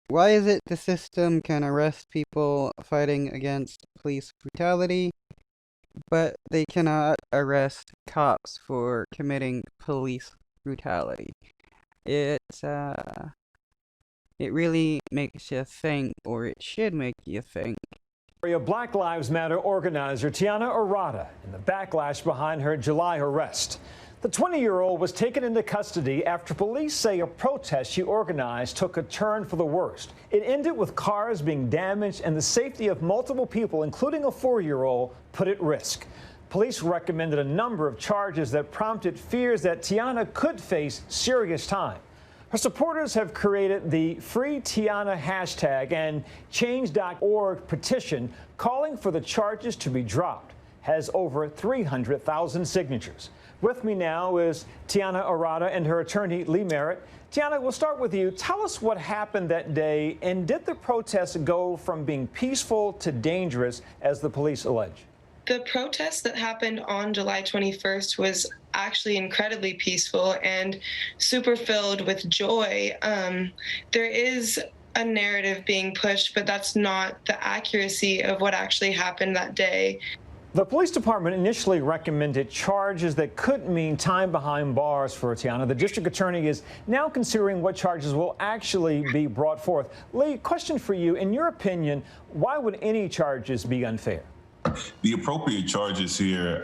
Why is it the system can arrest people fighting against police brutality, but they cannot arrest cops for committing police brutality? It it really makes you think, or it should make you think. Black Lives Matter organizer Tianna Arata and the backlash behind her July arrest. The 20-year-old was taken into custody after police say a protest she organized took a turn for the worst. It ended with cars being damaged and the safety of multiple people, including a 4-year-old, put at risk. Police recommended a number of charges that prompted fears that Tianna could face serious time. Her supporters have created the Free Tianna hashtag and Change.org petition calling for the charges to be dropped. Has over 300,000 signatures. With me now is Tianna Arata and her attorney, Lee Merritt. Tianna, we'll start with you. Tell us what happened that day, and did the protests go from being peaceful to dangerous, as the police allege? The protest that happened on July 21st was actually incredibly peaceful and super filled with joy. There is a narrative being pushed, but that's not the accuracy of what actually happened that day. The police department initially recommended charges that could mean time behind bars for Tianna. The district attorney is now considering what charges will actually be brought forth. Lee, question for you. In your opinion, why would any charges be unfair? The appropriate charges here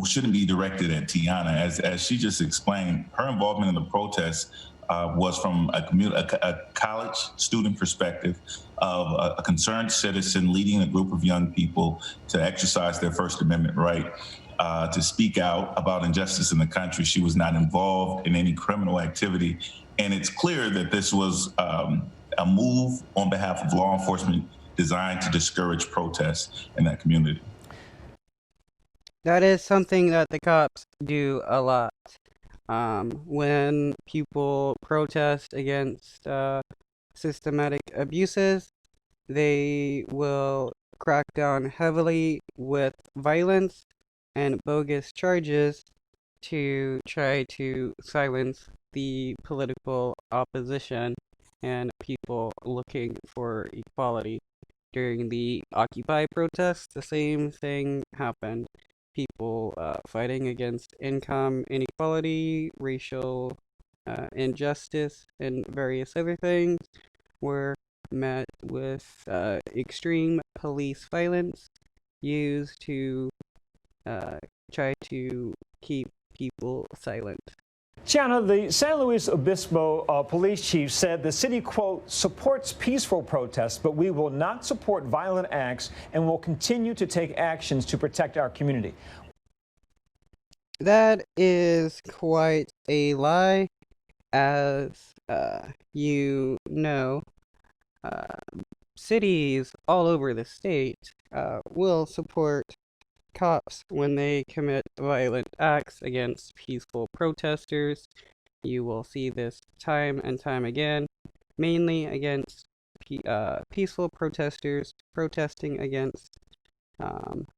shouldn't be directed at Tianna. As she just explained, her involvement in the protest was from a college student perspective of a concerned citizen leading a group of young people to exercise their First Amendment right to speak out about injustice in the country. She was not involved in any criminal activity. And it's clear that this was a move on behalf of law enforcement designed to discourage protests in that community. That is something that the cops do a lot. When people protest against systematic abuses, they will crack down heavily with violence and bogus charges to try to silence the political opposition and people looking for equality. During the Occupy protests, the same thing happened. People fighting against income inequality, racial injustice, and various other things were met with extreme police violence used to try to keep people silent. Tianna, the San Luis Obispo police chief said the city, quote, supports peaceful protests, but we will not support violent acts and will continue to take actions to protect our community. That is quite a lie. As you know, cities all over the state will support cops when they commit violent acts against peaceful protesters. You will see this time and time again, mainly against peaceful protesters protesting against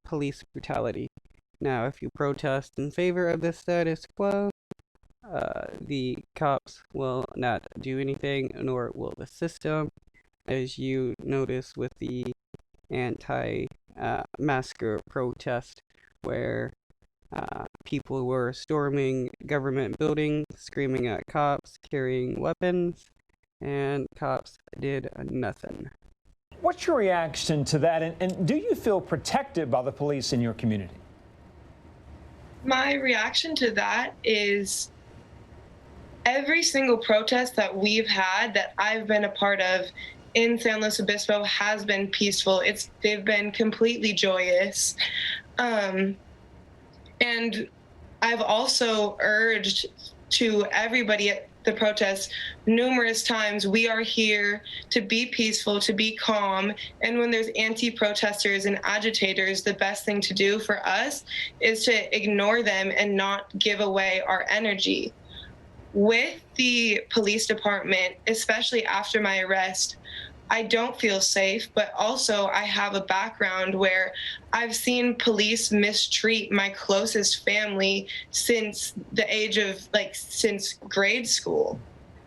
police brutality. Now, if you protest in favor of the status quo, the cops will not do anything, nor will the system, as you notice with the anti-masker protest, where people were storming government buildings, screaming at cops, carrying weapons, and cops did nothing. What's your reaction to that, and do you feel protected by the police in your community? My reaction to that is every single protest that we've had, that I've been a part of in San Luis Obispo, has been peaceful. They've been completely joyous. And I've also urged to everybody at the protests numerous times, we are here to be peaceful, to be calm. And when there's anti-protesters and agitators, the best thing to do for us is to ignore them and not give away our energy. With the police department, especially after my arrest, I don't feel safe, but also I have a background where I've seen police mistreat my closest family since the age of, since grade school.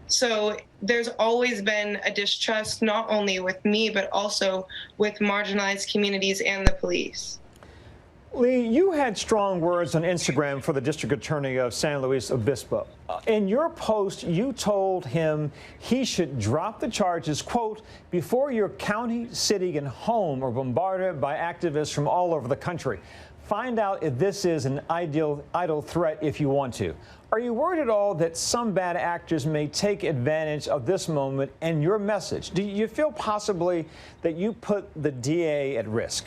So there's always been a distrust, not only with me, but also with marginalized communities and the police. Lee, you had strong words on Instagram for the district attorney of San Luis Obispo. In your post, you told him he should drop the charges, quote, before your county, city, and home are bombarded by activists from all over the country. Find out if this is an idle threat if you want to. Are you worried at all that some bad actors may take advantage of this moment and your message? Do you feel possibly that you put the DA at risk?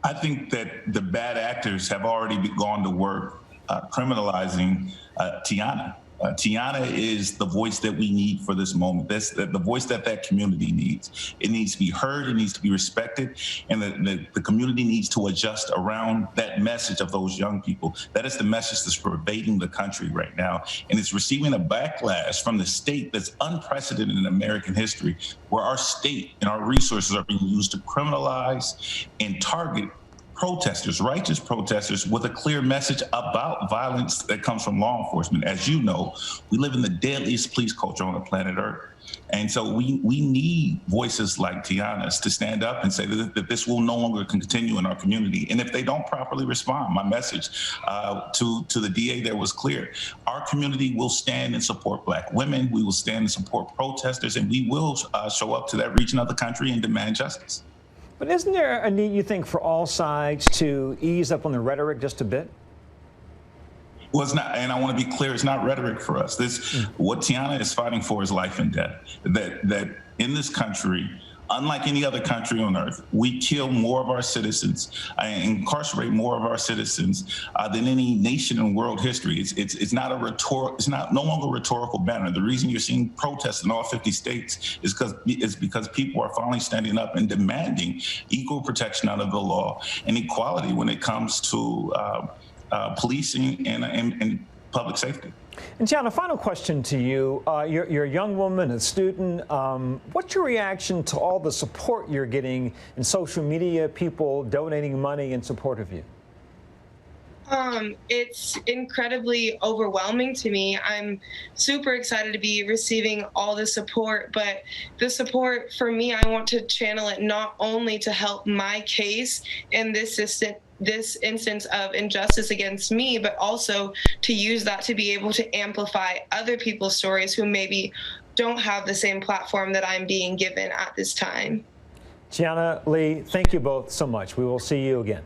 I think that the bad actors have already gone to work criminalizing Tianna. Tianna is the voice that we need for this moment. That's the voice that that community needs. It needs to be heard, it needs to be respected, and the community needs to adjust around that message of those young people. That is the message that's pervading the country right now, and it's receiving a backlash from the state that's unprecedented in American history, where our state and our resources are being used to criminalize and target protesters, righteous protesters, with a clear message about violence that comes from law enforcement. As you know, we live in the deadliest police culture on the planet Earth. And so we need voices like Tianna's to stand up and say that this will no longer continue in our community. And if they don't properly respond, my message to the DA there was clear. Our community will stand and support Black women. We will stand and support protesters, and we will show up to that region of the country and demand justice. But isn't there a need, you think, for all sides to ease up on the rhetoric just a bit? Well, it's not, and I want to be clear, it's not rhetoric for us. What Tianna is fighting for is life and death. That in this country, unlike any other country on earth, we kill more of our citizens and incarcerate more of our citizens than any nation in world history. It's not no longer a rhetorical banner. The reason you're seeing protests in all 50 states is because people are finally standing up and demanding equal protection under the law and equality when it comes to policing and public safety. And Tianna, final question to you. You're a young woman, a student. What's your reaction to all the support you're getting in social media, people donating money in support of you? It's incredibly overwhelming to me. I'm super excited to be receiving all the support, but the support for me, I want to channel it not only to help my case in this instance of injustice against me, but also to use that to be able to amplify other people's stories who maybe don't have the same platform that I'm being given at this time. Tianna, Lee, thank you both so much. We will see you again.